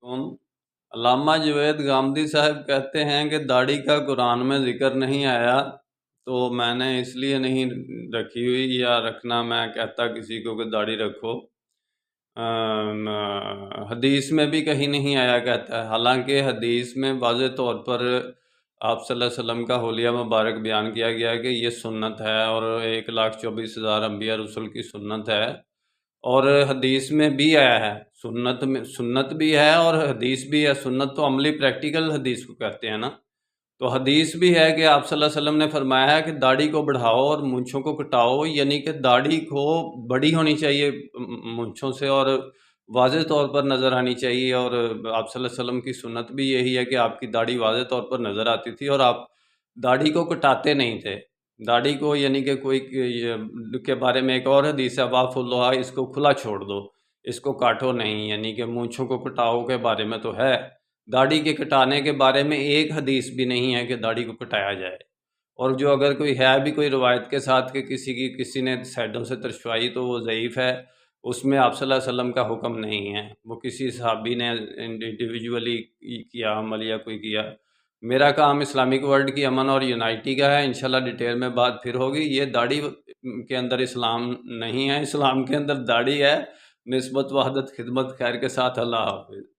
علامہ جوید غامدی صاحب کہتے ہیں کہ داڑھی کا قرآن میں ذکر نہیں آیا، تو میں نے اس لیے نہیں رکھی ہوئی، یا رکھنا میں کہتا کسی کو کہ داڑھی رکھو۔ حدیث میں بھی کہیں نہیں آیا کہتا ہے، حالانکہ حدیث میں واضح طور پر آپ صلی اللہ علیہ وسلم کا حلیہ مبارک بیان کیا گیا ہے کہ یہ سنت ہے، اور 1,24,000 انبیاء رسول کی سنت ہے، اور حدیث میں بھی آیا ہے۔ سنت بھی ہے اور حدیث بھی ہے۔ سنت تو عملی پریکٹیکل حدیث کو کہتے ہیں نا، تو حدیث بھی ہے کہ آپ صلی اللہ علیہ وسلم نے فرمایا ہے کہ داڑھی کو بڑھاؤ اور مونچھوں کو کٹاؤ، یعنی کہ داڑھی کو بڑی ہونی چاہیے مونچھوں سے، اور واضح طور پر نظر آنی چاہیے، اور آپ صلی اللہ علیہ وسلم کی سنت بھی یہی ہے کہ آپ کی داڑھی واضح طور پر نظر آتی تھی، اور آپ داڑھی کو کٹاتے نہیں تھے۔ داڑھی کو یعنی کہ کوئی کے بارے میں ایک اور حدیث ہے، واف اللہ، اس کو کھلا چھوڑ دو، اس کو کاٹو نہیں، یعنی کہ مونچھوں کو کٹاؤ کے بارے میں تو ہے، داڑھی کے کٹانے کے بارے میں ایک حدیث بھی نہیں ہے کہ داڑھی کو کٹایا جائے۔ اور جو اگر کوئی ہے بھی کوئی روایت کے ساتھ کہ کسی نے سائڈوں سے ترشوائی، تو وہ ضعیف ہے، اس میں آپ صلی اللہ علیہ وسلم کا حکم نہیں ہے، وہ کسی صحابی نے انڈیویجولی کیا عمل یا کوئی کیا۔ میرا کام اسلامک ورلڈ کی امن اور یونائٹی کا ہے، انشاءاللہ ڈیٹیل میں بات پھر ہوگی۔ یہ داڑھی کے اندر اسلام نہیں ہے، اسلام کے اندر داڑھی ہے۔ نسبت وحدت خدمت خیر کے ساتھ، اللہ حافظ۔